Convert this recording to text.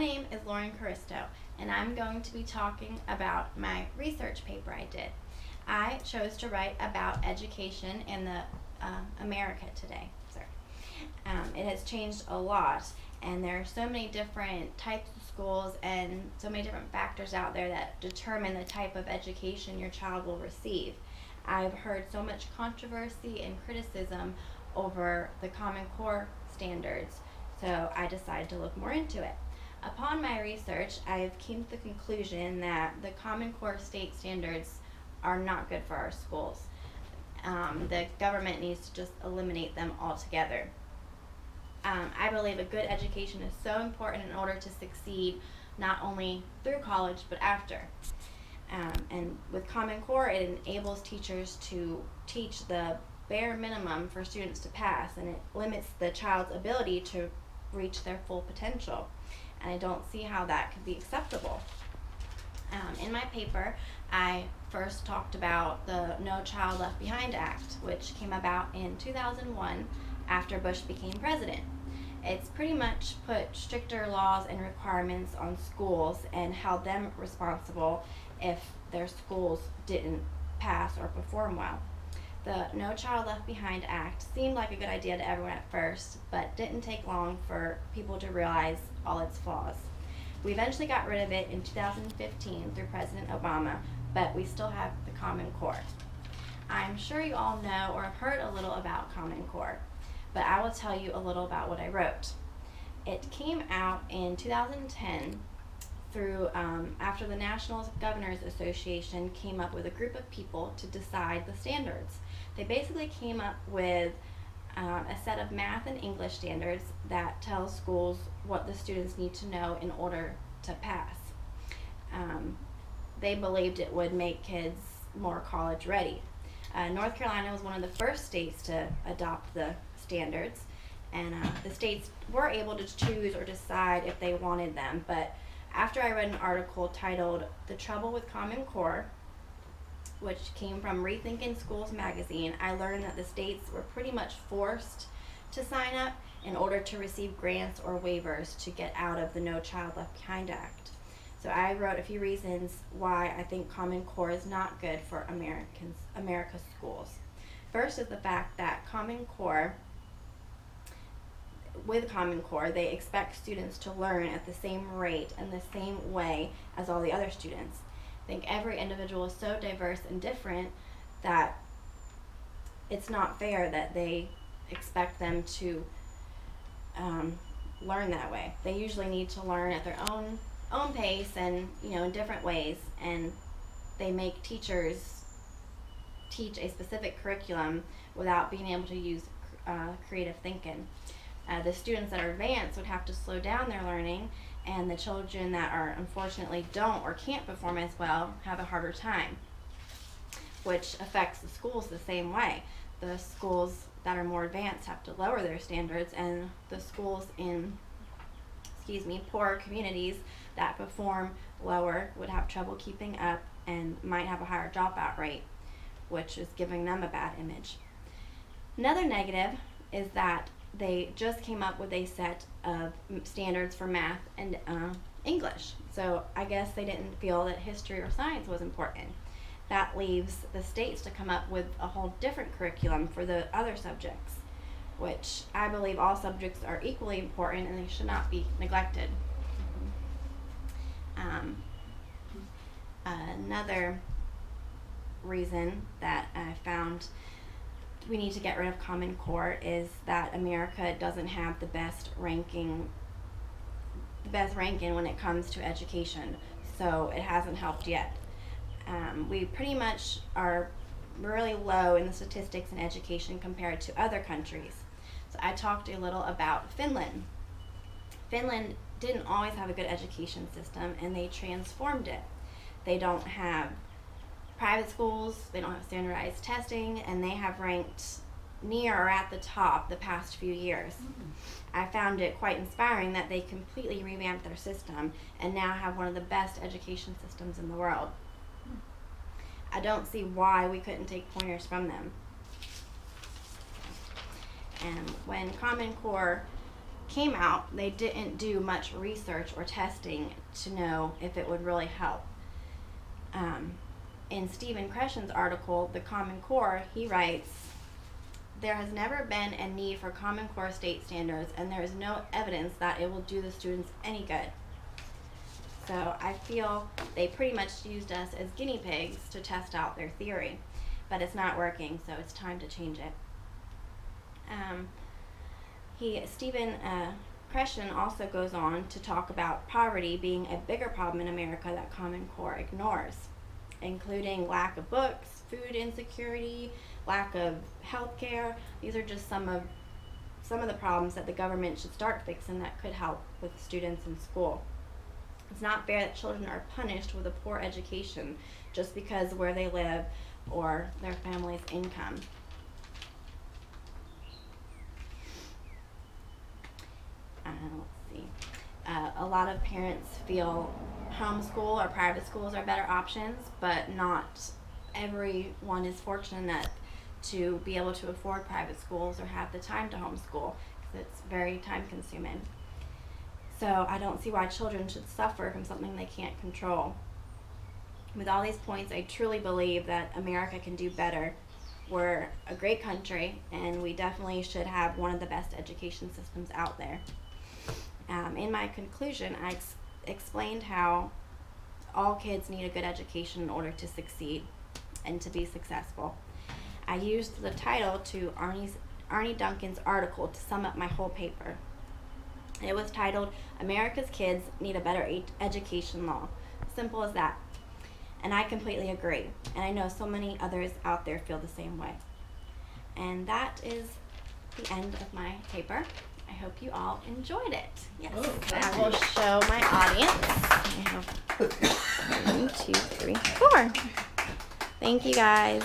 name is Caristo, and I'm going to be talking about my research paper I did. I chose to write about education in the America today. It has changed a lot, and there are so many different types of schools and so many different factors out there that determine the type of education your child will receive. I've heard so much controversy and criticism over the Common Core standards, so I decided to look more into it. Upon my research, I've came to the conclusion that the Common Core state standards are not good for our schools. The government needs to just eliminate them altogether. I believe a good education is so important in order to succeed not only through college but after. And with Common Core, it enables teachers to teach the bare minimum for students to pass, and it limits the child's ability to reach their full potential. And I don't see how that could be acceptable. In my paper, I first talked about the No Child Left Behind Act, which came about in 2001 after Bush became president. It's pretty much put stricter laws and requirements on schools and held them responsible if their schools didn't pass or perform well. The No Child Left Behind Act seemed like a good idea to everyone at first, but didn't take long for people to realize all its flaws. We eventually got rid of it in 2015 through President Obama, but we still have the Common Core. I'm sure you all know or have heard a little about Common Core, but I will tell you a little about what I wrote. It came out in 2010 through after the National Governors Association came up with a group of people to decide the standards. They basically came up with a set of math and English standards that tell schools what the students need to know in order to pass. They believed it would make kids more college ready. North Carolina was one of the first states to adopt the standards, and the states were able to choose or decide if they wanted them, but after I read an article titled "The Trouble with Common Core," which came from Rethinking Schools magazine, I learned that the states were pretty much forced to sign up in order to receive grants or waivers to get out of the No Child Left Behind Act. So I wrote a few reasons why I think Common Core is not good for America's schools. First is the fact that with Common Core, they expect students to learn at the same rate and the same way as all the other students. I think every individual is so diverse and different that it's not fair that they expect them to learn that way. They usually need to learn at their own pace and in different ways, and they make teachers teach a specific curriculum without being able to use creative thinking. The students that are advanced would have to slow down their learning, and the children that are unfortunately don't or can't perform as well have a harder time, which affects the schools the same way. The schools that are more advanced have to lower their standards, and the schools in poorer communities that perform lower would have trouble keeping up and might have a higher dropout rate, which is giving them a bad image. Another negative is that they just came up with a set of standards for math and English. So I guess they didn't feel that history or science was important. That leaves the states to come up with a whole different curriculum for the other subjects, which I believe all subjects are equally important and they should not be neglected. Another reason that I found we need to get rid of Common Core is that America doesn't have the best ranking when it comes to education, so it hasn't helped yet. We pretty much are really low in the statistics in education compared to other countries. So I talked a little about Finland. Finland didn't always have a good education system, and they transformed it. They don't have private schools, they don't have standardized testing, and they have ranked near or at the top the past few years. I found it quite inspiring that they completely revamped their system and now have one of the best education systems in the world. I don't see why we couldn't take pointers from them. And when Common Core came out, they didn't do much research or testing to know if it would really help. In Stephen Creshen's article, The Common Core, he writes, "There has never been a need for Common Core state standards, and there is no evidence that it will do the students any good." So I feel they pretty much used us as guinea pigs to test out their theory, but it's not working, so it's time to change it. Stephen Creshen also goes on to talk about poverty being a bigger problem in America that Common Core ignores, including lack of books, food insecurity, lack of health care. These are just some of the problems that the government should start fixing that could help with students in school. It's not fair that children are punished with a poor education just because of where they live or their family's income. Let's see. A lot of parents feel homeschool or private schools are better options, but not everyone is fortunate enough to be able to afford private schools or have the time to homeschool, because it's very time consuming. So I don't see why children should suffer from something they can't control. With all these points, I truly believe that America can do better. We're a great country, and we definitely should have one of the best education systems out there. In my conclusion, I explained how all kids need a good education in order to succeed and to be successful. I used the title to Arnie Duncan's article to sum up my whole paper. It was titled, "America's Kids Need a Better Education Law." Simple as that. And I completely agree. And I know so many others out there feel the same way. And that is the end of my paper. I hope you all enjoyed it. Yes. Oh, I will show my audience. I have 1, 2, 3, 4. Thank you guys.